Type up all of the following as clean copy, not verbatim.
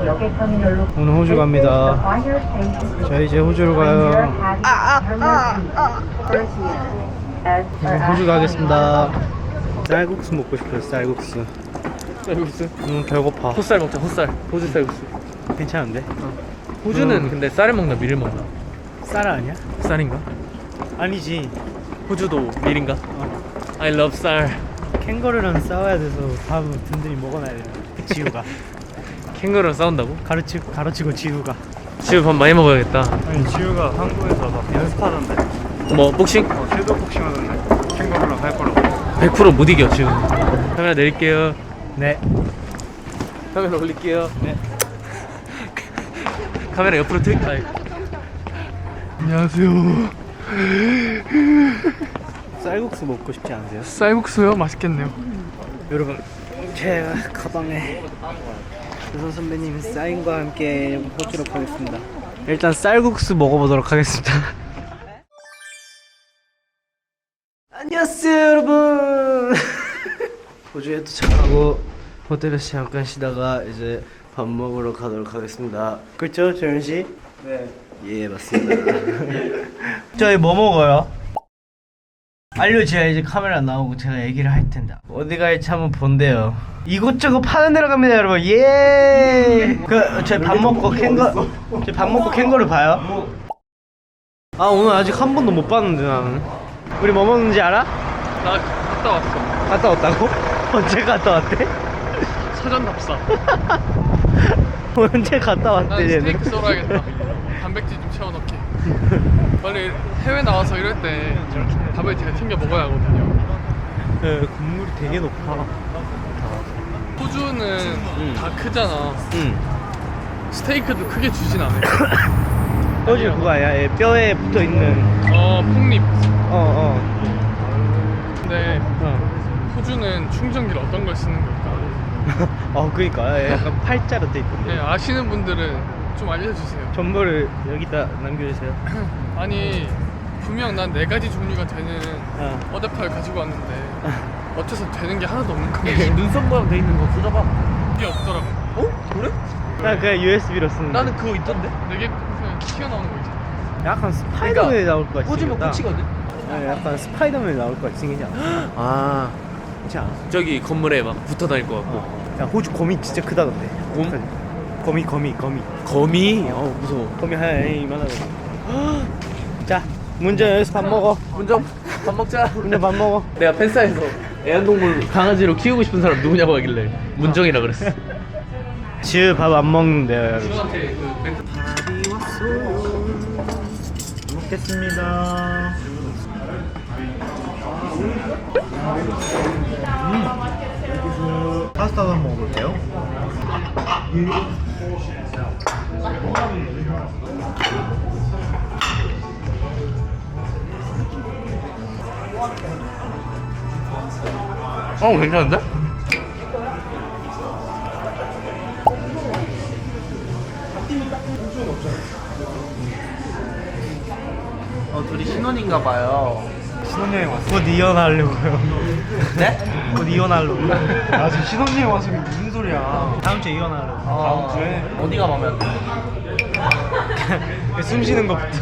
오늘 호주 갑니다. 저 이제 호주로 가요. 이제 호주 가겠습니다. 쌀국수 먹고 싶어요. 쌀국수. 쌀국수? 배고파. 헛살 먹자. 헛살. 호주 쌀국수. 괜찮은데? 호주는 근데 쌀을 먹나 밀을 먹나? 쌀 아니야? 쌀인가? 아니지. 호주도 밀인가? I love 쌀. 캥거루랑 싸워야 돼서 밥은 든든히 먹어놔야 돼요. 지우가 캥거루랑 싸운다고? 가르치고 지우가. 지금 밥 많이 먹어야겠다. 아니 지우가 한국에서 막 연습하던데. 뭐 복싱? 섀도우 복싱 하던데. 캥거루랑 할 거라고. 100% 못 이겨 지금. 카메라 내릴게요. 네. 카메라 올릴게요. 네. 카메라 옆으로 틀. 안녕하세요. 쌀국수 먹고 싶지 않으세요? 쌀국수요? 맛있겠네요. 여러분, 제가 가방에 조선 선배님 사인과 함께 호주로 가겠습니다. 일단 쌀국수 먹어보도록 하겠습니다. 안녕하세요 여러분. 호주에 도착하고 호텔에서 잠깐 쉬다가 이제 밥 먹으러 가도록 하겠습니다. 그렇죠, 재현 씨? 네. 예, 맞습니다. 저희 뭐 먹어요? 알려줘야 이제 카메라 나오고 제가 얘기를 할 텐데 어디 갈지 한번 본대요. 이곳저곳 파는 데로 갑니다 여러분. 예. 저희 밥 먹고 캥거루 봐요. 아 오늘 아직 한 번도 못 봤는데 나는. 우리 뭐 먹는지 알아? 나 갔다 왔어. 갔다 왔다고? 언제 갔다 왔대? 사전 답사. 언제 갔다 왔대? 난 얘는? 스테이크 썰어야겠다. 단백질 좀 채워넣게. 빨리 해외 나와서 이럴 때 밥을 제가 챙겨 먹어야 하거든요. 네, 국물이 되게 높아. 호주는 다 크잖아. 응. 스테이크도 크게 주진 않아요. 호주 그거 아니야? 얘 뼈에 붙어 있는. 폭립. 근데 어. 호주는 충전기를 어떤 걸 쓰는 걸까? 그니까 얘 약간 팔자로 돼 있던데. 네, 아시는 분들은 좀 알려주세요. 정보를 여기다 남겨주세요. 아니 분명 난 4가지 종류가 되는 어. 어댑터를 가지고 왔는데 어째서 되는 게 하나도 없는 거야. 눈썹 모양 돼 있는 거 뜯어봐. 이게 없더라고. 그래? 나 그냥 USB로 쓰는. 나는 그거 있던데? 4개 그냥 튀어나오는 거 있잖아. 약간 스파이더맨이 나올 것 같이 꽂으면 생겼다. 끝이거든? 네, 약간 스파이더맨이 나올 것 같이 생기지 않아? 아 그렇지 않아? 저기 건물에 막 붙어 다닐 것 같고. 야 호주 거미 진짜 크다던데. 곰? 거미. 거미? 무서워. 거미 하나 이만하거든. 자, 문제 여기서 밥 먹어. 먼저 밥 먹자. 문제 밥 먹어. 내가 팬사에서 애완동물 강아지로 키우고 싶은 사람 누구냐고 하길래 문정이라 그랬어. 지우 밥 안 먹는데요, 여러분. 친구한테 그 멘트. 밥이 왔어요. 먹겠습니다. 파스타도 한번 먹어볼게요. 괜찮은데? 둘이 신혼인가 봐요. 신혼여행 왔어. 곧 이혼하려고요. 네? 곧 이혼하려고. 아 지금 신혼여행 와서 무슨 소리야? 다음 주에 이혼하려고. 다음 주에? 어디가 마음에 안 들어? 숨 쉬는 것부터.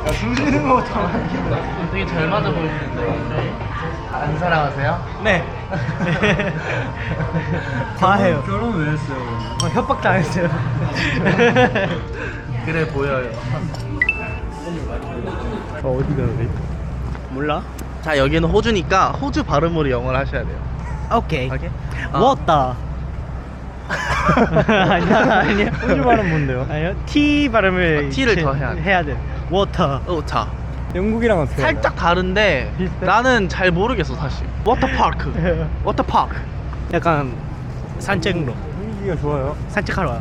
야, 숨 쉬는 것부터 말이야. 되게 잘 맞아 보이시는데 안 사랑하세요? 네. 과해요. 결혼 왜 했어요? 협박 당했어요. 그래 보여요. 어디 가야 몰라? 자 여기는 호주니까 호주 발음으로 영어를 하셔야 돼요. 오케이. 오케이? 왔다. 아니야. 호주 발음 뭔데요? 아니요. T 발음을 T를 더 해야 돼. 워터. 자 영국이랑 어떻게? 살짝 다른데 비슷해? 나는 잘 모르겠어 사실. 워터파크. 워터파크. 약간 산책로. 분위기가 좋아요. 산책하러 와.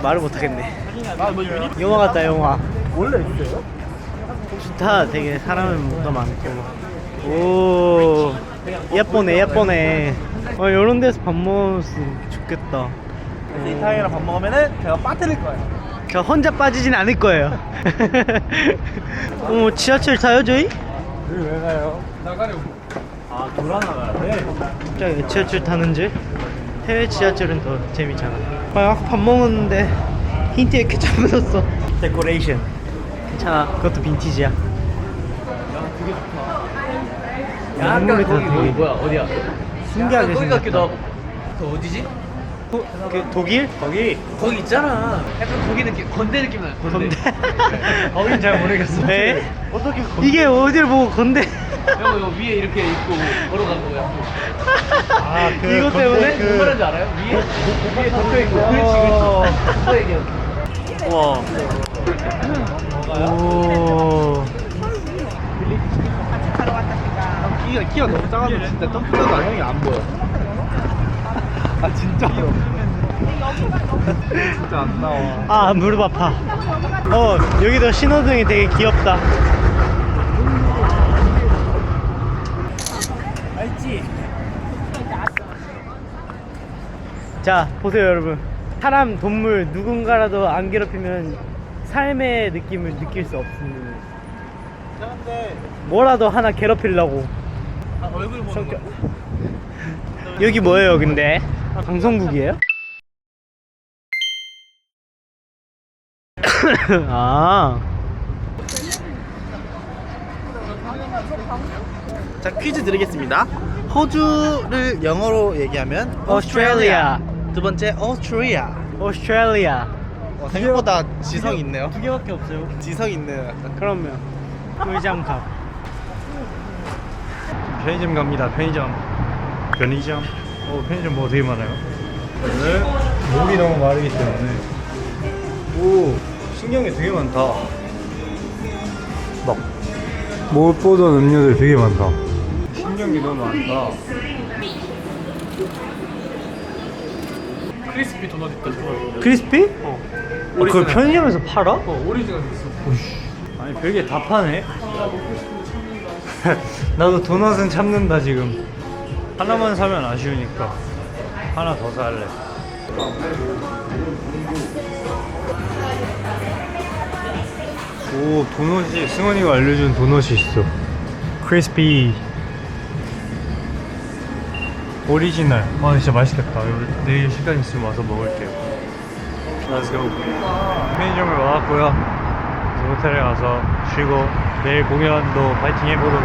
말을 못하겠네. 영화 같다 영화. 원래 있어요? 좋다. 되게 사람도 많고. 오 예쁘네. 이런 데서 밥 먹으면 좋겠다. 이타이랑 밥 먹으면은 제가 빠뜨릴 거예요. 저 혼자 빠지진 않을 거예요. 지하철 타요 저희? 여기 왜 가요? 나가려고. 아 돌아나가야 돼? 갑자기 지하철 타는 줄? 해외 지하철은 더 재밌잖아. 아까 밥 먹었는데 힌트에 케첩 묻었어. 데코레이션 괜찮아. 그것도 빈티지야. 약간 거기 뭐야 어디야? 신기하게 거기 같기도 생겼다. 하고. 그 어디지? 그 독일? 거기 있잖아. 약간 거기 느낌, 건대 느낌 나요. 건대. 거긴 잘 모르겠어. 네? 어떻게 이게 어딜 보고 건데? 형 이거 위에 이렇게 있고 걸어간 거야. 아, 이것 때문에? 무슨 말인지 알아요? 위에 덮여 있고. 그렇지 그렇지. 그거 얘기해. 와. 오. 키가 너무 작아서 진짜 점프대도 형이 안 보여. 아 진짜로. 진짜 안 나와. 아 무릎 아파. 여기도 신호등이 되게 귀엽다. 알지? 자 보세요 여러분. 사람 동물 누군가라도 안 괴롭히면 삶의 느낌을 느낄 수 없습니다. 뭐라도 하나 괴롭히려고. 얼굴 보는 거. 여기 뭐예요 근데? 방송국이에요? 아. 자 퀴즈 드리겠습니다. 호주를 영어로 얘기하면 오스트레일리아. 두 번째 오스트리아. 오스트레일리아. 생각보다 지성 있네요. 두 개밖에 없어요. 지성 있네요. 약간. 그러면 꿀장갑. 편의점 갑니다. 편의점. 편의점 뭐 되게 많아요. 오늘 목이 너무 마르기 때문에. 오 신경이 되게 많다. 막 못 보던 음료들 되게 많다. 신경이 너무 많다. 크리스피 도넛 있다. 좋아요. 크리스피? 그걸 편의점에서 팔아? 오리지널 있어. 아니 별게 다 파네. 나도 도넛은 참는다 지금. 하나만 사면 아쉬우니까 하나 더 살래. 오 도넛이 승원이가 알려준 도넛이 있어. 크리스피 오리지널. 아 진짜 맛있겠다. 내일 시간 있으면 와서 먹을게요. Let's go. 편의점을 와봤고요. 이제 호텔에 가서 쉬고 내일 공연도 파이팅 해보도록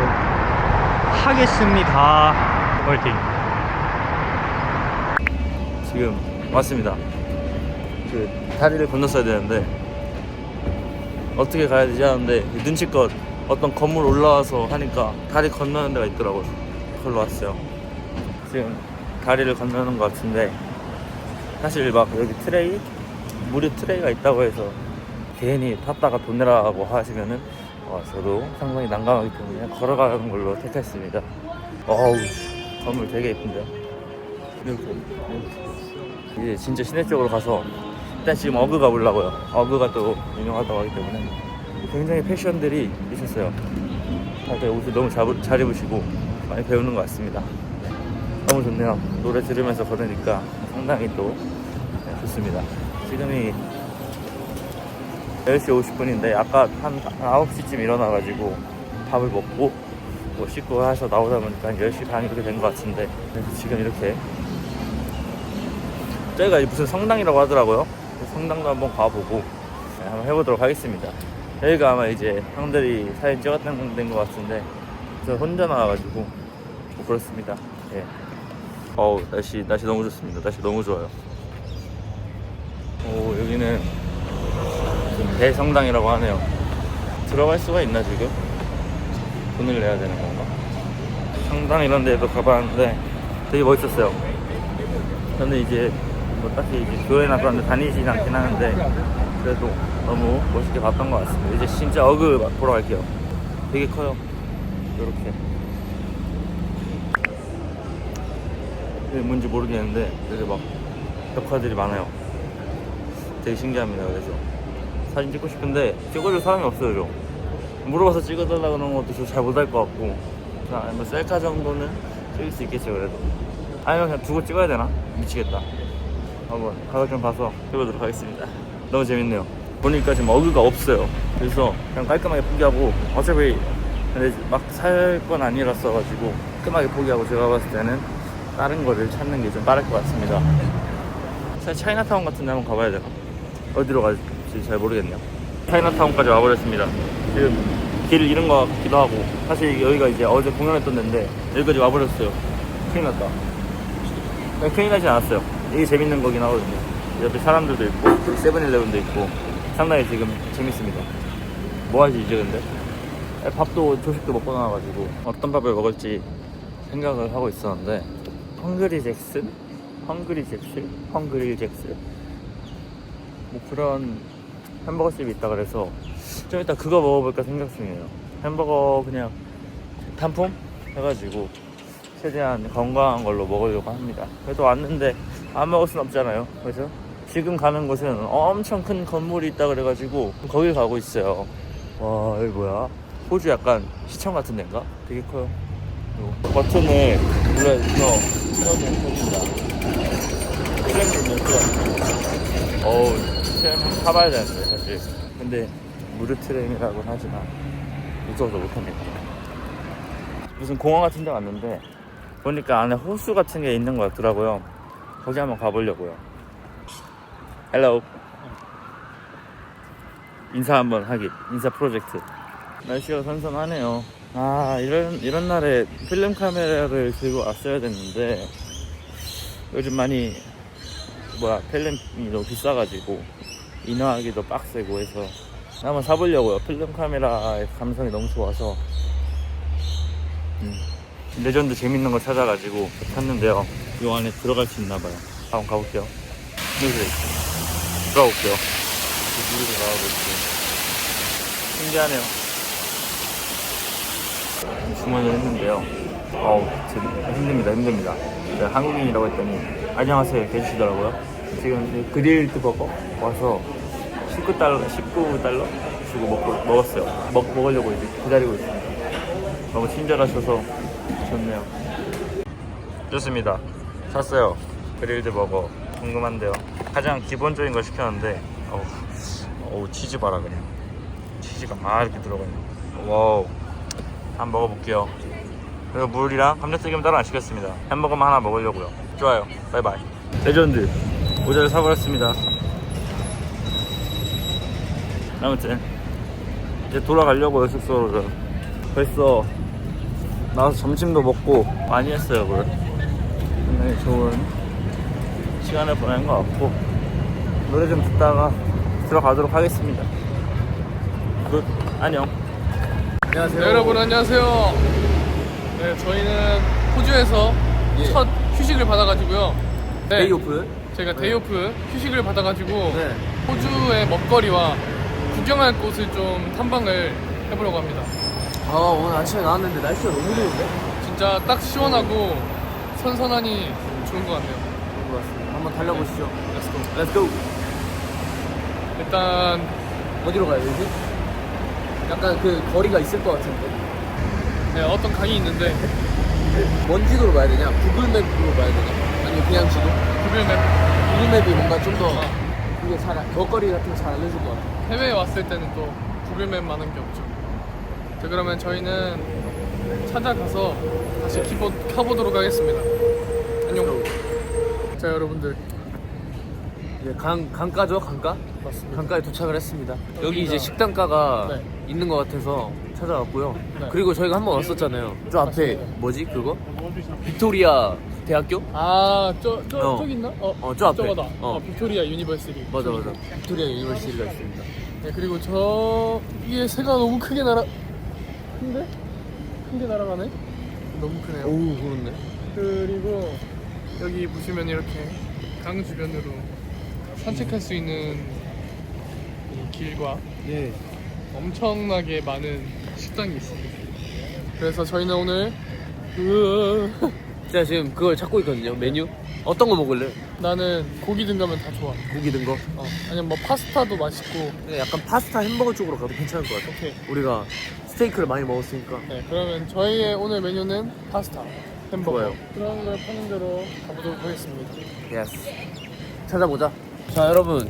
하겠습니다. 파이팅. 지금 왔습니다. 그 다리를 건넜어야 되는데 어떻게 가야 되지 하는데 눈치껏 어떤 건물 올라와서 하니까 다리 건너는 데가 있더라고요. 그걸로 왔어요. 지금 다리를 건너는 것 같은데 사실 막 여기 트레이 무료 트레이가 있다고 해서 괜히 탔다가 돈 내라고 하시면은 저도 상당히 난감하기 때문에 걸어가는 걸로 택했습니다. 어우 건물 되게 예쁜데요. 이렇게 이제 진짜 시내 쪽으로 가서 일단 지금 어그 가보려고요. 어그가 또 유명하다고 하기 때문에 굉장히 패션들이 있었어요. 다들 옷을 너무 잘 입으시고 많이 배우는 것 같습니다. 너무 좋네요. 노래 들으면서 걸으니까 상당히 또 좋습니다. 지금이 10시 50분인데 아까 한 9시쯤 일어나가지고 밥을 먹고 뭐 씻고 해서 나오다 보니까 한 10시 반 이렇게 된 것 같은데 그래서 지금 이렇게 저희가 무슨 성당이라고 하더라고요. 성당도 한번 가보고 한번 해보도록 하겠습니다. 여기가 아마 이제 형들이 사진 찍었던 데인 것 같은데 저 혼자 나와가지고 뭐 그렇습니다. 예. 어우 날씨 너무 좋습니다. 날씨 너무 좋아요. 오 여기는 대성당이라고 하네요. 들어갈 수가 있나 지금? 돈을 내야 되는 건가? 성당 이런 데도 가봤는데 되게 멋있었어요. 저는 이제 뭐 딱히 이제 교회나 그런 데 다니진 않긴 하는데 그래도 너무 멋있게 봤던 것 같습니다. 이제 진짜 어그 보러 갈게요. 되게 커요. 이렇게 이게 뭔지 모르겠는데 되게 막 벽화들이 많아요. 되게 신기합니다. 그래서 사진 찍고 싶은데 찍어줄 사람이 없어요. 저 물어봐서 찍어달라고 그러는 것도 저 잘 못할 것 같고 뭐 셀카 정도는 찍을 수 있겠죠. 그래도 아니면 그냥 두고 찍어야 되나? 미치겠다. 한번 가격 좀 봐서 해보도록 하겠습니다. 너무 재밌네요. 보니까 지금 어그가 없어요. 그래서 그냥 깔끔하게 포기하고 어차피 근데 막 살 건 아니라서 가지고 깔끔하게 포기하고 제가 봤을 때는 다른 거를 찾는 게 좀 빠를 것 같습니다. 사실 차이나타운 같은 데 한번 가봐야 되나? 어디로 갈지 잘 모르겠네요. 차이나타운까지 와버렸습니다. 지금 길을 잃은 것 같기도 하고, 사실 여기가 이제 어제 공연했던 데인데 여기까지 와버렸어요. 큰일 났다. 큰일 나진 않았어요. 이게 재밌는 거긴 하거든요. 옆에 사람들도 있고 세븐일레븐도 있고 상당히 지금 재밌습니다. 뭐 하지 이제 근데? 밥도 조식도 먹고 나와가지고 어떤 밥을 먹을지 생각을 하고 있었는데 헝그리 잭슨? 뭐 그런 햄버거 집이 있다 그래서 좀 이따 그거 먹어볼까 생각 중이에요. 햄버거 그냥 단품 해가지고 최대한 건강한 걸로 먹으려고 합니다. 그래도 왔는데 안 먹을 순 없잖아요. 그래서 지금 가는 곳은 엄청 큰 건물이 있다 그래가지고 거기 가고 있어요. 와 여기 뭐야? 호주 약간 시청 같은 데인가? 되게 커요. 버튼을 눌러서 틀어주면 됩니다. 트램 눌러서 어우 트램 타봐야 되는데 사실. 근데 무료 트램이라고는 하지만 무서워서 못합니다. 무슨 공원 같은 데 왔는데 보니까 안에 호수 같은 게 있는 것 같더라고요. 거기 한번 가보려고요. 헬로 인사 한번 하기. 인사 프로젝트. 날씨가 선선하네요. 아 이런 날에 필름 카메라를 들고 왔어야 됐는데 요즘 많이 필름이 너무 비싸가지고 인화하기도 빡세고 해서 한번 사보려고요. 필름 카메라의 감성이 너무 좋아서 레전드 재밌는 거 찾아가지고 샀는데요. 이 안에 들어갈 수 있나봐요. 한번 가볼게요. 들어가볼게요. 물에서 나와볼게요. 신기하네요. 주문을 했는데요. 힘듭니다. 제가 한국인이라고 했더니 안녕하세요 이렇게 해주시더라고요. 지금 그릴드 버거 와서 $19 주고 먹었어요. 먹으려고 이제 기다리고 있습니다. 너무 친절하셔서 좋네요. 좋습니다. 샀어요. 그릴드 버거. 궁금한데요. 가장 기본적인 걸 시켰는데 어우 치즈 봐라 그냥. 치즈가 막 이렇게 들어가네. 와우. 한번 먹어볼게요. 그리고 물이랑 감자튀김 따로 안 시켰습니다. 햄버거만 하나 먹으려고요. 좋아요. 바이바이. 레전드 모자를 사버렸습니다. 아무튼 이제 돌아가려고요. 숙소로. 벌써 나와서 점심도 먹고 많이 했어요. 그걸 굉장히 좋은 시간을 보낸 것 같고 노래 좀 듣다가 들어가도록 하겠습니다. 굿. 안녕. 네, 여러분 안녕하세요. 네, 저희는 호주에서 첫 휴식을 받아가지고요. 네, 데이오프. 저희가 데이오프 휴식을 받아가지고 네. 호주의 먹거리와 구경할 곳을 좀 탐방을 해보려고 합니다. 오늘 아침에 나왔는데 날씨가 너무 좋은데? 진짜 딱 시원하고 선선하니 좋은 것 같네요. 좋은 것 같습니다. 한번 달려보시죠. 렛츠고. Let's go. 일단 어디로 가야 되지? 약간 그 거리가 있을 것 같은데. 네, 어떤 강이 있는데 뭔 지도로 봐야 되냐? 구글맵으로 봐야 되냐? 아니면 그냥 지도? 구글맵. 구글맵이 뭔가 좀 더 그게 먹거리 같은 거 잘 알려줄 것 같아. 해외에 왔을 때는 또 구글맵만한 게 없죠. 자, 그러면 저희는 찾아가서 다시 켜보도록 하겠습니다. 안녕. 자, 여러분들 이제 강가죠? 강가? 맞습니다. 강가에 도착을 했습니다. 여기 이제 식당가가 네. 있는 것 같아서 찾아왔고요. 네. 그리고 저희가 한번 왔었잖아요. 저 앞에 맞습니다. 뭐지 그거? 빅토리아 대학교? 저기 있나? 저 앞에. 저거다. 빅토리아 유니버시티. 맞아. 빅토리아 유니버시티가 있습니다. 네, 그리고 저 위에 새가 너무 크게 큰데? 큰 게 날아가네? 너무 크네요. 오우 그렇네. 그리고 여기 보시면 이렇게 강 주변으로 산책할 수 있는 이 길과 예. 엄청나게 많은 식당이 있습니다. 그래서 저희는 오늘 제가 지금 그걸 찾고 있거든요. 메뉴. 어떤 거 먹을래? 나는 고기 등 가면 다 좋아. 고기 든 거. 아니면 뭐 파스타도 맛있고. 근데 약간 파스타 햄버거 쪽으로 가도 괜찮을 것 같아. 오케이. 우리가 스테이크를 많이 먹었으니까. 네, 그러면 저희의 오늘 메뉴는 파스타, 햄버거. 좋아요. 그런 걸 파는 대로 가보도록 하겠습니다. 예스. 찾아보자. 자 여러분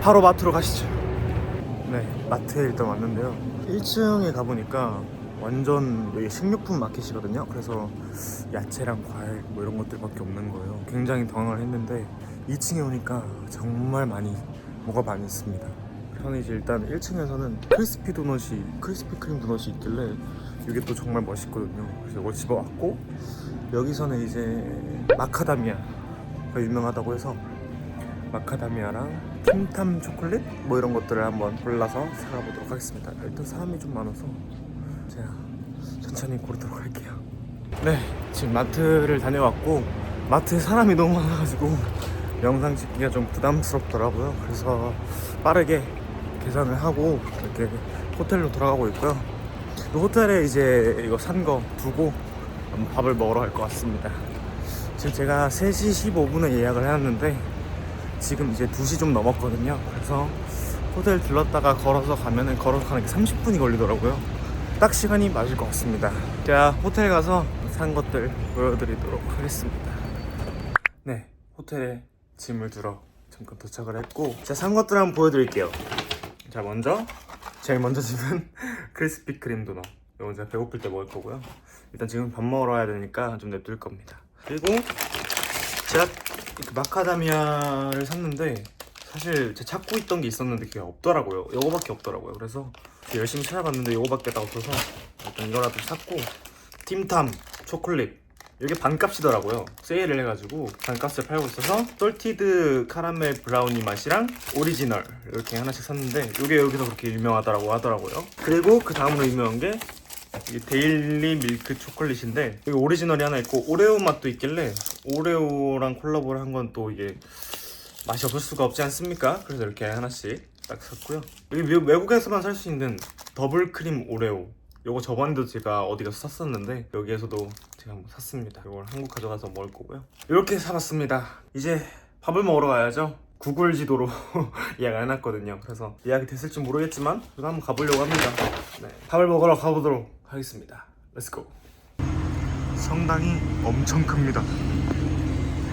바로 마트로 가시죠. 네, 마트에 일단 왔는데요. 1층에 가보니까 완전 여기 식료품 마켓이거든요. 그래서 야채랑 과일 뭐 이런 것들밖에 없는 거예요. 굉장히 당황을 했는데 2층에 오니까 정말 뭐가 많이 있습니다. 저는 이제 일단 1층에서는 크리스피 크림 도넛이 있길래 이게 또 정말 멋있거든요. 그래서 이걸 집어왔고, 여기서는 이제 마카다미아가 유명하다고 해서 마카다미아랑 틴탐 초콜릿 뭐 이런 것들을 한번 골라서 사가보도록 하겠습니다. 일단 사람이 좀 많아서 제가 천천히 고르도록 할게요. 네, 지금 마트를 다녀왔고 마트에 사람이 너무 많아가지고 영상 찍기가 좀 부담스럽더라고요. 그래서 빠르게 계산을 하고 이렇게 호텔로 돌아가고 있고요. 이 호텔에 이제 이거 산 거 두고 밥을 먹으러 갈 것 같습니다. 지금 제가 3시 15분에 예약을 해놨는데 지금 이제 2시 좀 넘었거든요. 그래서 호텔 들렀다가 걸어서 가는 게 30분이 걸리더라고요. 딱 시간이 맞을 것 같습니다. 제가 호텔 가서 산 것들 보여드리도록 하겠습니다. 네, 호텔에 짐을 두러 잠깐 도착을 했고, 제가 산 것들 한번 보여드릴게요. 자, 제일 먼저 집은 크리스피 크림 도넛. 이건 제가 배고플 때 먹을 거고요. 일단 지금 밥 먹으러 와야 되니까 좀 냅둘 겁니다. 그리고 제가 마카다미아를 샀는데 사실 제가 찾고 있던 게 있었는데 그게 없더라고요. 요거밖에 없더라고요. 그래서 열심히 찾아봤는데 요거밖에 딱 없어서 일단 이거라도 샀고, 틴탐 초콜릿 이게 반값이더라고요. 세일을 해가지고 반값에 팔고 있어서 솔티드 카라멜 브라우니 맛이랑 오리지널 이렇게 하나씩 샀는데 이게 여기서 그렇게 유명하다고 하더라고요. 그리고 그 다음으로 유명한 게 이게 데일리 밀크 초콜릿인데 여기 오리지널이 하나 있고 오레오 맛도 있길래 오레오랑 콜라보를 한 건 또 이게 맛이 없을 수가 없지 않습니까? 그래서 이렇게 하나씩 딱 샀고요. 여기 외국에서만 살 수 있는 더블 크림 오레오, 요거 저번에도 제가 어디 가서 샀었는데 여기에서도 제가 한번 샀습니다. 이걸 한국 가져가서 먹을 거고요. 이렇게 사봤습니다. 이제 밥을 먹으러 가야죠. 구글 지도로 예약을 해놨거든요. 그래서 예약이 됐을지 모르겠지만 그래도 한번 가보려고 합니다. 네, 밥을 먹으러 가보도록 하겠습니다. 렛츠고. 성당이 엄청 큽니다.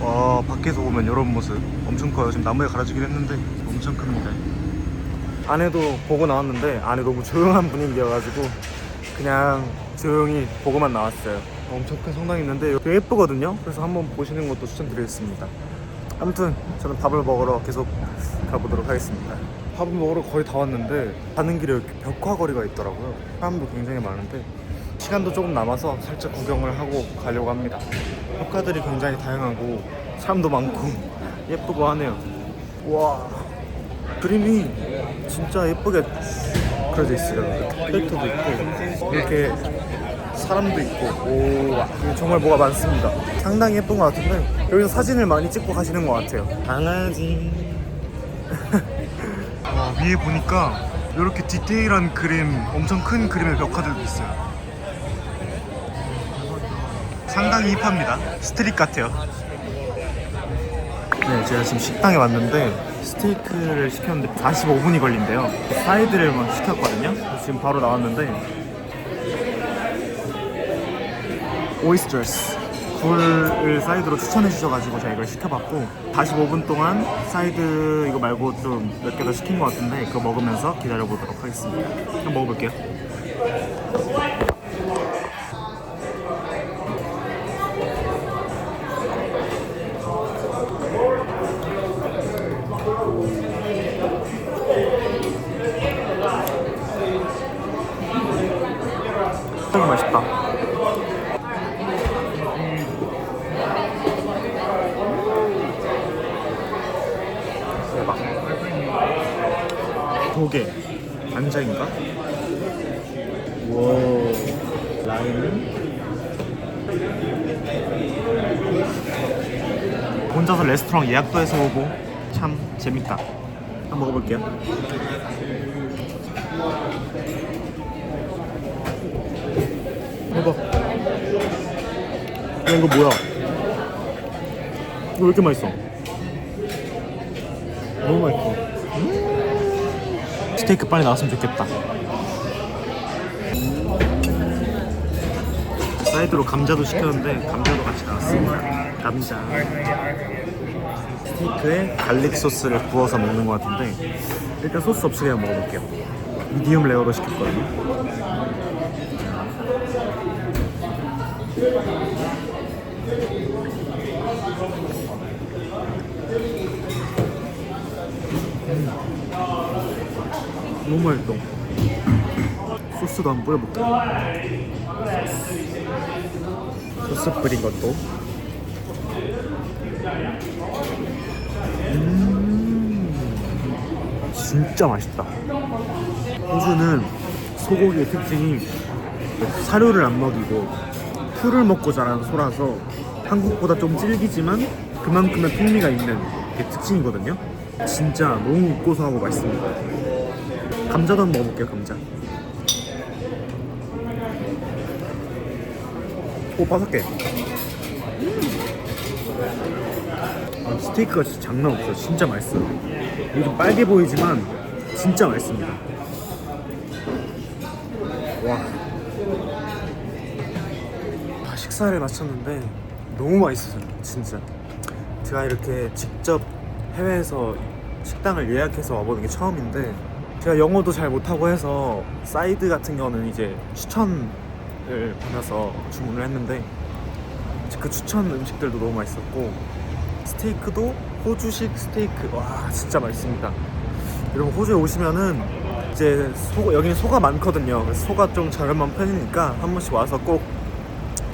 와, 밖에서 보면 이런 모습 엄청 커요. 지금 나무에 가려지긴 했는데 엄청 큽니다. 안에도 보고 나왔는데 안에 너무 조용한 분위기여가지고 그냥 조용히 보고만 나왔어요. 엄청 큰 성당이 있는데 되게 예쁘거든요. 그래서 한번 보시는 것도 추천드리겠습니다. 아무튼 저는 밥을 먹으러 계속 가보도록 하겠습니다. 밥을 먹으러 거의 다 왔는데 가는 길에 이렇게 벽화거리가 있더라고요. 사람도 굉장히 많은데 시간도 조금 남아서 살짝 구경을 하고 가려고 합니다. 벽화들이 굉장히 다양하고 사람도 많고 예쁘고 하네요. 와, 그림이 진짜 예쁘게 그려져 있어요. 캐릭터도 있고 이렇게 사람도 있고, 오, 정말 뭐가 많습니다. 상당히 예쁜 것 같은데 여기서 사진을 많이 찍고 가시는 것 같아요. 강아지. 위에 보니까 이렇게 디테일한 그림, 엄청 큰 그림의 벽화들도 있어요. 상당히 힙합니다. 스트릿 같아요. 네, 제가 지금 식당에 왔는데 스테이크를 시켰는데 45분이 걸린대요. 사이드를 막 시켰거든요. 지금 바로 나왔는데 오이스터스 굴을 사이드로 추천해 주셔가지고 제가 이걸 시켜봤고 45분 동안 사이드 이거 말고 좀 몇 개 더 시킨 것 같은데 그거 먹으면서 기다려보도록 하겠습니다. 한번 먹어볼게요. 되게 맛있다. 대박. 조개 간장인가? 와, 라임은 혼자서 레스토랑 예약도 해서 오고 참 재밌다. 한번 먹어볼게요. 대박. 야, 이거 뭐야? 이거 왜 이렇게 맛있어? 너무 맛있어. 스테이크 빨리 나왔으면 좋겠다. 사이드로 감자도 시켰는데 감자도 같이 나왔습니다. 감자. 스테이크에 갈릭 소스를 부어서 먹는 것 같은데 일단 소스 없이 그냥 먹어볼게요. 미디움 레어로 시켰거든요. 너무 맛있어. 소스도 한번 뿌려볼게요. 소스 뿌린 것도. 진짜 맛있다. 호주는 소고기의 특징이 사료를 안 먹이고 풀을 먹고 자란 소라서 한국보다 좀 질기지만 그만큼의 풍미가 있는 게 특징이거든요. 진짜 너무 고소하고 맛있습니다. 감자도 한번 먹어볼게요. 감자. 오, 바삭해. 아, 스테이크가 진짜 장난 없어요. 진짜 맛있어요. 이게 좀 빨개 보이지만 진짜 맛있습니다. 와. 식사를 마쳤는데 너무 맛있어요. 진짜. 제가 이렇게 직접 해외에서 식당을 예약해서 와보는 게 처음인데 제가 영어도 잘 못하고 해서 사이드 같은 경우는 이제 추천을 받아서 주문을 했는데 그 추천 음식들도 너무 맛있었고 스테이크도 호주식 스테이크 와 진짜 맛있습니다. 여러분 호주에 오시면은 이제 여기는 소가 많거든요. 그래서 소가 좀 저렴한 편이니까 한 번씩 와서 꼭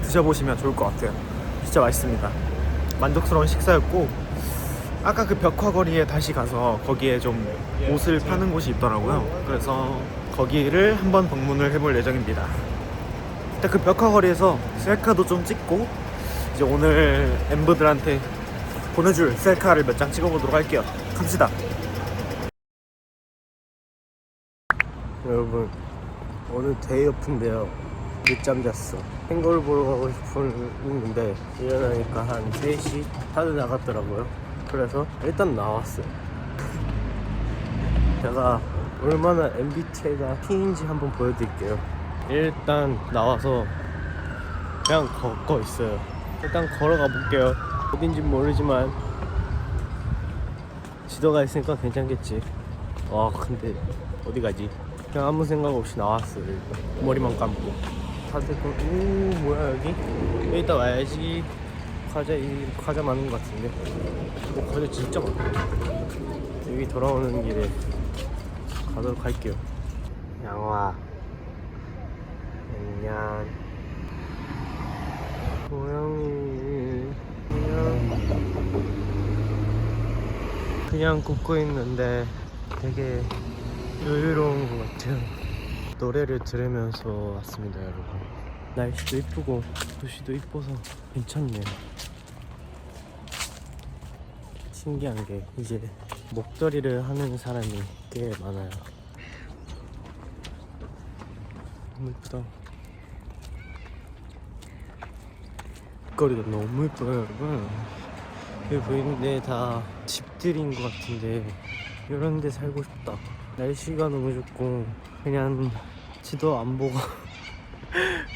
드셔보시면 좋을 것 같아요. 진짜 맛있습니다. 만족스러운 식사였고 아까 그 벽화거리에 다시 가서 거기에 좀 옷을 파는 곳이 있더라고요. 그래서 거기를 한번 방문을 해볼 예정입니다. 일단 그 벽화거리에서 셀카도 좀 찍고 이제 오늘 엠브들한테 보내줄 셀카를 몇 장 찍어보도록 할게요. 갑시다. 여러분 오늘 데이오프인데요. 늦잠 잤어. 행거를 보러 가고 싶었는데 일어나니까 한 3시 다들 나갔더라고요. 그래서 일단 나왔어요. 제가 얼마나 MBTI가 T인지 한번 보여드릴게요. 일단 나와서 그냥 걷고 있어요. 일단 걸어가 볼게요. 어딘지 모르지만 지도가 있으니까 괜찮겠지. 와 근데 어디 가지? 그냥 아무 생각 없이 나왔어요. 일단. 머리만 감고 다들 뭐야 여기 이따 와야지. 과자 많은 것 같은데. 과자 진짜 많다. 여기 돌아오는 길에 가도록 할게요. 양화 안녕. 고양이 그냥 걷고 있는데 되게 여유로운 것 같아요. 노래를 들으면서 왔습니다 여러분. 날씨도 이쁘고 도시도 이뻐서 괜찮네요. 신기한 게 이제 목도리를 하는 사람이 꽤 많아요. 너무 이쁘다. 거리가 너무 이뻐요 여러분. 여기 보이는데 다 집들인 것 같은데 이런 데 살고 싶다. 날씨가 너무 좋고 그냥 지도 안 보고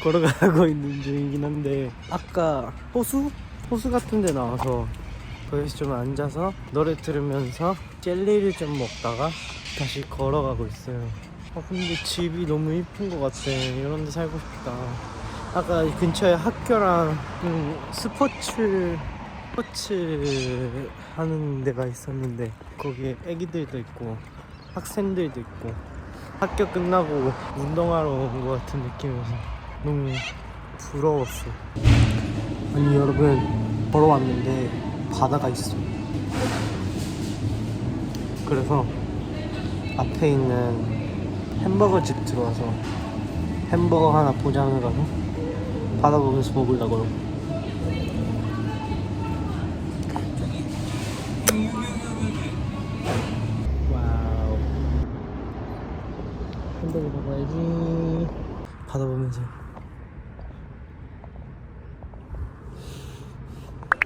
걸어가고 있는 중이긴 한데 아까 호수 같은 데 나와서 거기서 좀 앉아서 노래 들으면서 젤리를 좀 먹다가 다시 걸어가고 있어요. 근데 집이 너무 이쁜 것 같아. 이런 데 살고 싶다. 아까 근처에 학교랑 스포츠 하는 데가 있었는데 거기에 애기들도 있고 학생들도 있고 학교 끝나고 운동하러 온 것 같은 느낌이어서 너무 부러웠어. 아니 여러분 걸어왔는데 바다가 있어. 그래서 앞에 있는 햄버거 집 들어와서 햄버거 하나 포장을 가서 바다 보면서 먹으려고요. 와우. 햄버거 먹어야지. 바다 보면서.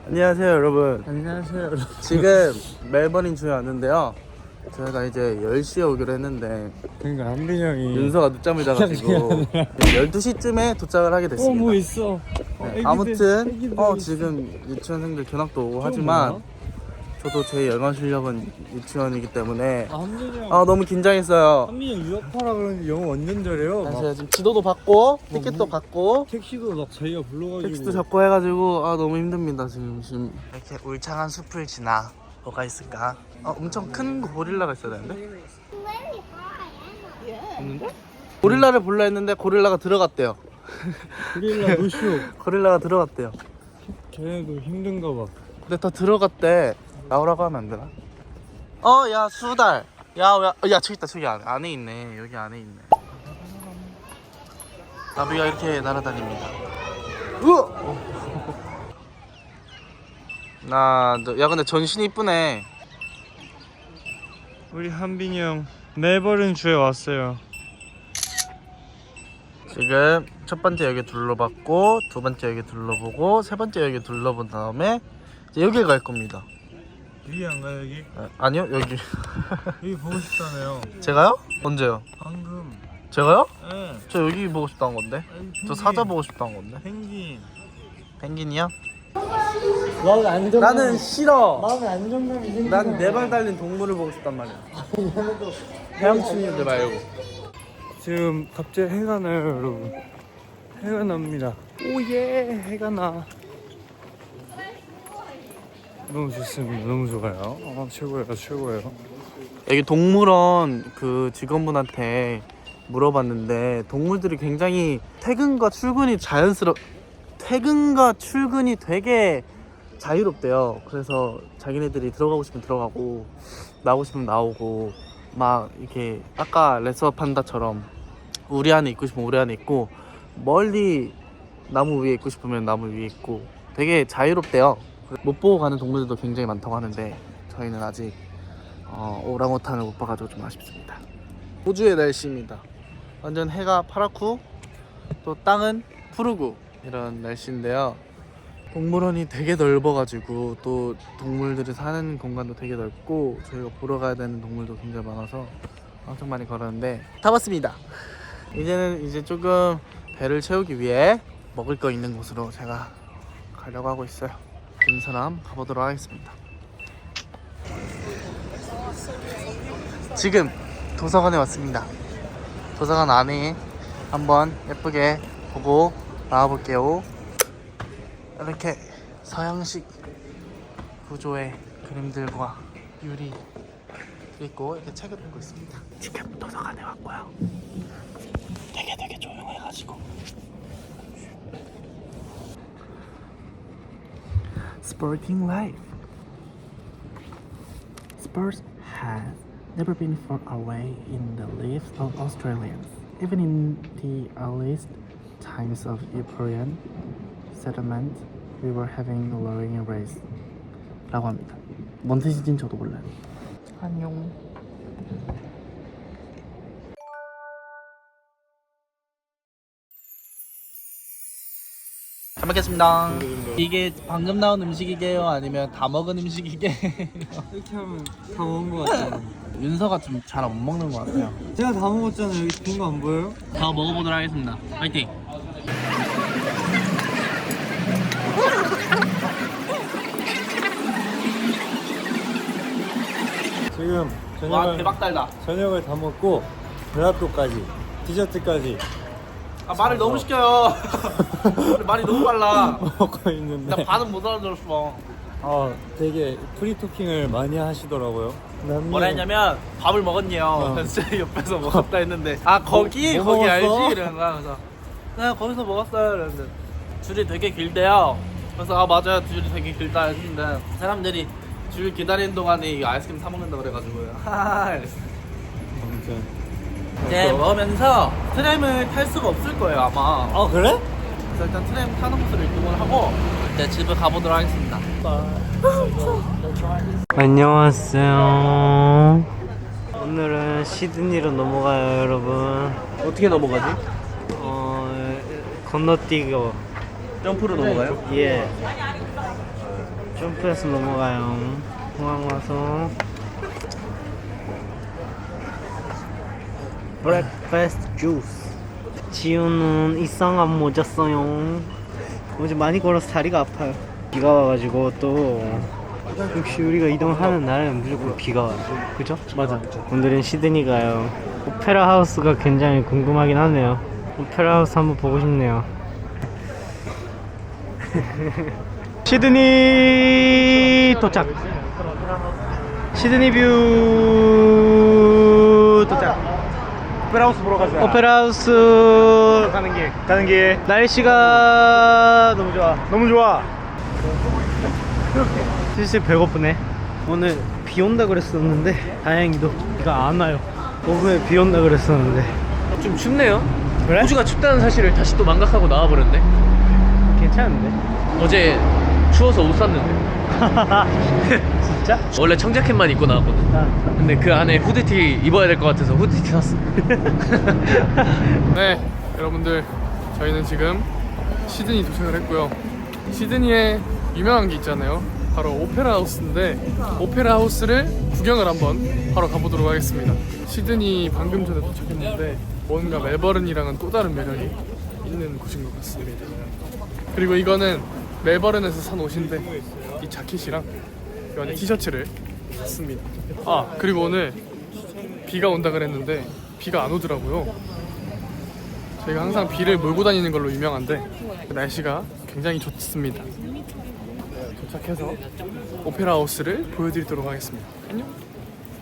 안녕하세요 여러분. 안녕하세요 여러분. 지금 멜버른 주에 왔는데요. 저희가 이제 10시에 오기로 했는데 그러니까 한빈이 형이 윤서가 늦잠을 자가지고 12시쯤에 도착을 하게 됐습니다. 뭐 있어? 네, 아무튼 지금 유치원생들 견학도 오고 하지만 저도 제 영어 실력은 유치원이기 때문에 한민이 형 너무 긴장했어요. 한민이 형 유학파라 그러는데 영어 완전 잘해요. 막 제가 지금 지도도 받고 티켓도 받고 택시도 막 자기가 불러가지고 텍스트 잡고 해가지고 너무 힘듭니다 지금 이렇게 울창한 숲을 지나 뭐가 있을까? 엄청 큰 고릴라가 있어야 되는데? 없는데? 고릴라를 볼라 했는데 고릴라가 들어갔대요. 고릴라 노쇼. 고릴라가 들어갔대요. 걔네도 힘든가 봐. 근데 다 들어갔대. 나오라고 하면 안 되나? 야 수달. 야 저기 있다. 저기 안에 있네. 여기 안에 있네. 나비가 이렇게 날아다닙니다. 야 근데 전신이 이쁘네. 우리 한빈이 형 멜버른 주에 왔어요. 지금 첫 번째 여기 둘러봤고 두 번째 여기 둘러보고 세 번째 여기 둘러본 다음에 이제 여기 갈 겁니다. 여기 안 가요 여기? 아니요 여기. 여기 보고 싶다네요. 제가요? 언제요? 방금. 제가요? 네. 저 여기 보고 싶다는 건데. 저 사자 보고 싶다는 건데. 펭귄. 펭귄이요? 마음에 안정감. 나는 싫어. 마음에 안정감이 생겨. 난 네 발 달린 동물을 보고 싶단 말이야. 헤엄치는들 말고. 지금 갑자기 해가 나요 여러분. 해가 납니다. 오예 해가 나. 너무 좋습니다. 너무 좋아요. 최고예요 최고예요. 여기 동물원 그 직원분한테 물어봤는데 동물들이 굉장히 퇴근과 출근이 되게 자유롭대요. 그래서 자기네들이 들어가고 싶으면 들어가고 나오고 싶으면 나오고 막 이렇게 아까 레서 판다처럼 우리 안에 있고 싶으면 우리 안에 있고 멀리 나무 위에 있고 싶으면 나무 위에 있고 되게 자유롭대요. 못 보고 가는 동물들도 굉장히 많다고 하는데 저희는 아직 오랑우탄을 못 봐가지고 좀 아쉽습니다. 호주의 날씨입니다. 완전 해가 파랗고 또 땅은 푸르고 이런 날씨인데요. 동물원이 되게 넓어가지고 또 동물들이 사는 공간도 되게 넓고 저희가 보러 가야 되는 동물도 굉장히 많아서 엄청 많이 걸었는데 다 봤습니다. 이제는 이제 조금 배를 채우기 위해 먹을 거 있는 곳으로 제가 가려고 하고 있어요. 이 사람 가보도록 하겠습니다. 지금 도서관에 왔습니다. 도서관 안에 한번 예쁘게 보고 나와볼게요. 이렇게 서양식 구조의 그림들과 유리 있고 이렇게 책을 읽고 있습니다. 지금 도서관에 왔고요. 되게 조용해가지고 Sporting life. Sports has never been far away in the lives of Australians. Even in the earliest times of European settlement, we were having a rowing race. 라고 합니다. 뭔 뜻인지는 저도 몰라요. 안녕. 잘 먹겠습니다. 이게 방금 나온 음식이게요? 아니면 다 먹은 음식이게요? 이렇게 하면 다 먹은 것 같아요. 윤서가 좀 잘 안 먹는 것 같아요. 제가 다 먹었잖아요. 여기 빈 거 안 보여요? 다 먹어보도록 하겠습니다. 파이팅! 지금 와 대박 달다. 저녁을 다 먹고 젤라또까지 디저트까지 말을 너무 시켜요. 말이 너무 빨라. 먹고 있는데 나 반은 못 알아들었어. 되게 프리토킹을 많이 하시더라고요. 뭐라 했냐면 밥을 먹었니요. 그래서 제가 옆에서 먹었다 했는데 거기 뭐 먹었어? 알지? 이러는 거야. 그래서 네 거기서 먹었어요. 이랬는데 줄이 되게 길대요. 그래서 맞아요 줄이 되게 길다 했는데 사람들이 줄 기다리는 동안에 이 아이스크림 사 먹는다 그래가지고요. 아무튼 이제 먹으면서 트램을 탈 수가 없을 거예요 아마. 그래? 그래서 일단 트램 타는 곳을 이동을 하고 이제 집을 가보도록 하겠습니다. 안녕하세요. 오늘은 시드니로 넘어가요, 여러분. 어떻게 넘어가지? 건너뛰고. 점프로 넘어가요? 예. 점프해서 넘어가요. 공항 와서. 브렉패스트 주스. 지우는 이상한 모자 써요. 어제 많이 걸어서 다리가 아파요. 비가 와가지고 또 역시 우리가 이동하는 날은 무조건 비가 와요. 그죠? 맞아. 오늘은 시드니 가요. 오페라 하우스가 굉장히 궁금하긴 하네요. 오페라 하우스 한번 보고 싶네요. 시드니 도착. 시드니 뷰 도착. 오페라 하우스 보러 가자. 오페라 하우스 가는 길. 날씨가 너무 좋아. 너무 좋아. 슬슬 배고프네. 오늘 비 온다 그랬었는데 다행히도 비가 안 와요. 오후에 비 온다 그랬었는데 좀 춥네요. 그래? 호주가 춥다는 사실을 다시 또 망각하고 나와버렸네. 괜찮은데? 어제 추워서 옷 샀는데 진짜? 원래 청자켓만 입고 나왔거든. 근데 그 안에 후드티 입어야 될 것 같아서 후드티 샀어. 네, 여러분들 저희는 지금 시드니 도착을 했고요. 시드니에 유명한 게 있잖아요. 바로 오페라 하우스인데 오페라 하우스를 구경을 한번 하러 가보도록 하겠습니다. 시드니 방금 전에 도착했는데 뭔가 멜버른이랑은 또 다른 매력이 있는 곳인 것 같습니다. 그리고 이거는 멜버른에서 산 옷인데 이 자켓이랑 이 안에 티셔츠를 샀습니다. 아 그리고 오늘 비가 온다 그랬는데 비가 안 오더라고요. 저희가 항상 비를 몰고 다니는 걸로 유명한데 날씨가 굉장히 좋습니다. 도착해서 오페라 하우스를 보여드리도록 하겠습니다. 안녕.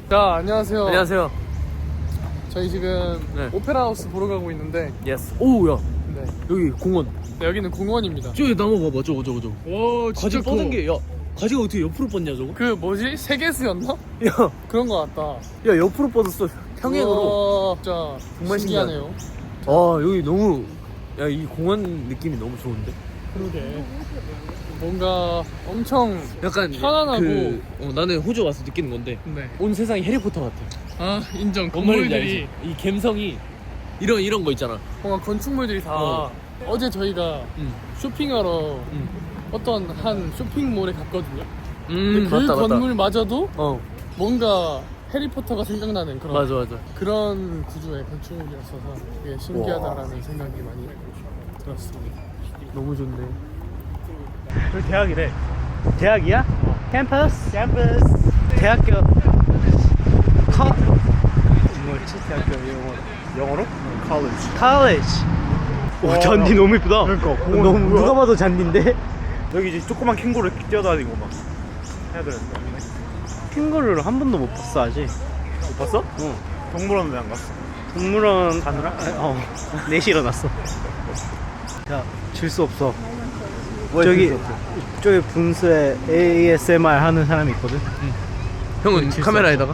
자 안녕하세요. 안녕하세요. 저희 지금 네. 오페라 하우스 보러 가고 있는데 예스. 오야. 네. 여기 공원. 네, 여기는 공원입니다. 저기 나무 봐봐. 저거. 와 가지 뻗은 게, 야, 가지가 어떻게 옆으로 뻗냐 저거? 그 뭐지? 세계수였나? 야, 그런 거 같다. 야 옆으로 뻗었어. 평행으로. 우와, 진짜 정말 신기하네요. 아 여기 너무, 야 이 공원 느낌이 너무 좋은데. 그러게. 뭔가 엄청 약간 편안하고. 나는 호주 와서 느끼는 건데 네. 온 세상이 해리포터 같아. 아 인정. 뭔 말인지 건물들이 알지? 이 감성이 이런 거 있잖아. 뭔가 건축물들이 다 어. 어제 저희가 쇼핑하러 어떤 한 쇼핑몰에 갔거든요. 근데 그 맞다. 건물마저도 어 뭔가 해리포터가 생각나는 그런 맞아. 그런 구조의 건축물이었어서 되게 신기하다라는 생각이 많이 들었습니다. 너무 좋네. 여기 대학이래. 대학이야? 캠퍼스? 대학교 뭐지? 대학교 영어로? college. college. 오 잔디 너무 이쁘다. 그러니까, 공원 너무 뭐야? 누가 봐도 잔디인데? 여기 이제 조그만 캥거루 뛰어다니고 막 해야 되는데. 캥거루를 한 번도 못 봤어 아직. 못 봤어? 응. 동물원 왜 안 갔어? 동물원 가느라? 4시 일어났어. 야, 질 수 없어. 왜 저기 질수 없어? 저기 분수에 ASMR 하는 사람이 있거든. 형은 질수 카메라에다가?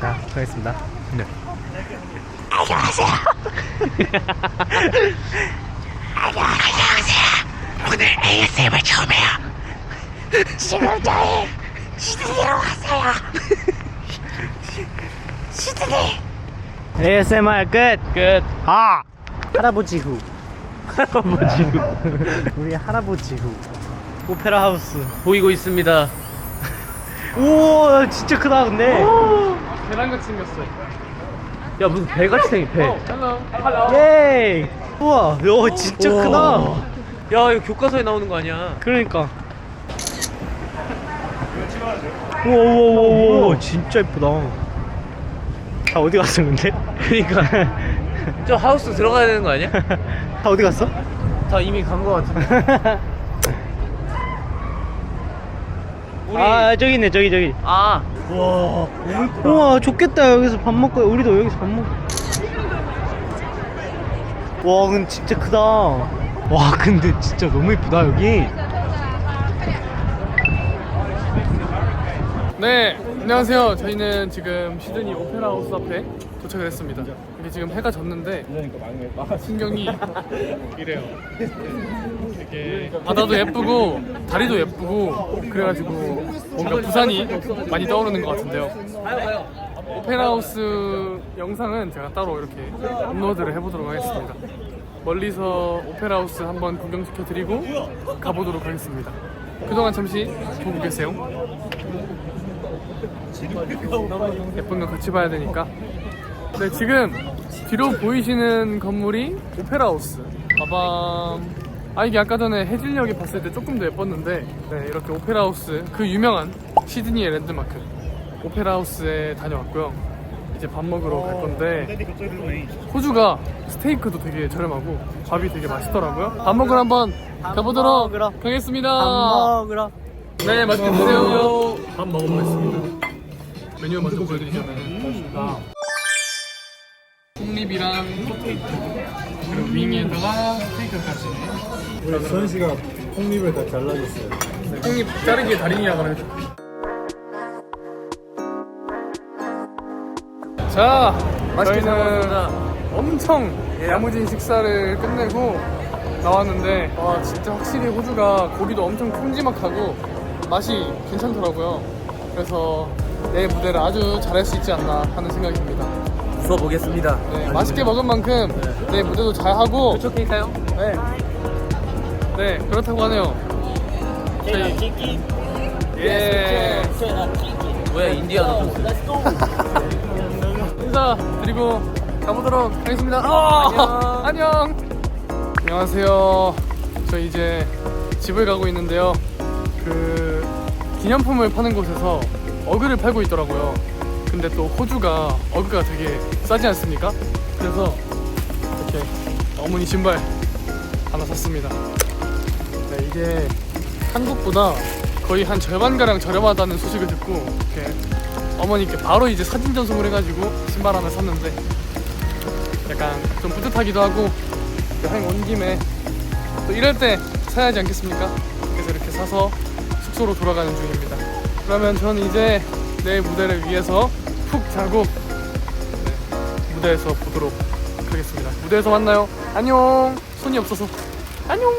자, 가겠습니다. 네. 오늘 ASMR 처음이에요. 지금 저희 시드니로 왔어요. 시드니. ASMR 끝. 아 할아버지 후. 우리 할아버지 후. 오페라 하우스 보이고 있습니다. 우와 진짜 크다 근데. 계란같이 생겼어. 야 무슨 배같이 생긴 배. 헬로. 예이. 우와 야 진짜 우와. 크다. 야 이거 교과서에 나오는 거 아니야? 그러니까. 우와 진짜 예쁘다. 다 어디 갔어 근데? 그러니까 저 하우스 들어가야 되는 거 아니야? 다 어디 갔어? 다 이미 간 거 같은데. 아 저기 있네 저기. 아 우와 좋겠다 여기서 밥 먹고 우리도 여기서 밥 먹고. 와 근데 진짜 크다. 와 근데 진짜 너무 이쁘다 여기. 네, 안녕하세요. 저희는 지금 시드니 오페라 하우스 앞에 도착을 했습니다. 이게 지금 해가 졌는데 풍경이 이래요. 되게 바다도 예쁘고 다리도 예쁘고 그래가지고 뭔가 부산이 많이 떠오르는 것 같은데요. 오페라 하우스 영상은 제가 따로 이렇게 업로드를 해보도록 하겠습니다. 멀리서 오페라 하우스 한번 구경시켜드리고 가보도록 하겠습니다. 그동안 잠시 보고 계세요. 예쁜 거 같이 봐야 되니까. 네, 지금 뒤로 보이시는 건물이 오페라 하우스. 빠밤. 아 이게 아까 전에 해질녘이 봤을 때 조금 더 예뻤는데 네, 이렇게 오페라 하우스 그 유명한 시드니의 랜드마크 오페라 하우스에 다녀왔고요. 이제 밥 먹으러 갈 건데 호주가 스테이크도 되게 저렴하고 밥이 되게 맛있더라고요. 밥 먹으러 한번 가보도록 하겠습니다. 먹으러. 네, 맛있게 드세요. 밥 먹어보겠습니다. 메뉴 먼저 보여드리자면 폭립이랑 포테이토 그리고 윙에다가 스테이크까지. 우리 수현 씨가 폭립을 다 잘라줬어요. 폭립 자르기의 달인이라고 해줘. 자, 저희는 엄청 야무진 식사를 끝내고 나왔는데 와 진짜 확실히 호주가 고기도 엄청 큼지막하고 맛이 괜찮더라고요. 그래서 내 무대를 아주 잘할 수 있지 않나 하는 생각이 듭니다. 웃어보겠습니다. 네, 맛있게 먹은 만큼 내 무대도 잘하고 좋게까요? 네. 네, 그렇다고 하네요. 저희 예. 뭐야 인디아나 존스. 인사 드리고 가보도록 하겠습니다. 안녕. 안녕하세요. 저 이제 집을 가고 있는데요. 그 기념품을 파는 곳에서 어그를 팔고 있더라고요. 근데 또 호주가 어그가 되게 싸지 않습니까? 그래서 이렇게 어머니 신발 하나 샀습니다. 네, 이게 한국보다 거의 한 절반가량 저렴하다는 소식을 듣고 이렇게 어머니께 바로 이제 사진 전송을 해가지고 신발 하나 샀는데 약간 좀 뿌듯하기도 하고 여행 온 김에 또 이럴 때 사야지 않겠습니까? 그래서 이렇게 사서 숙소로 돌아가는 중입니다. 그러면 저는 이제 내일 무대를 위해서 푹 자고 무대에서 보도록 하겠습니다. 무대에서 만나요. 안녕. 손이 없어서 안녕.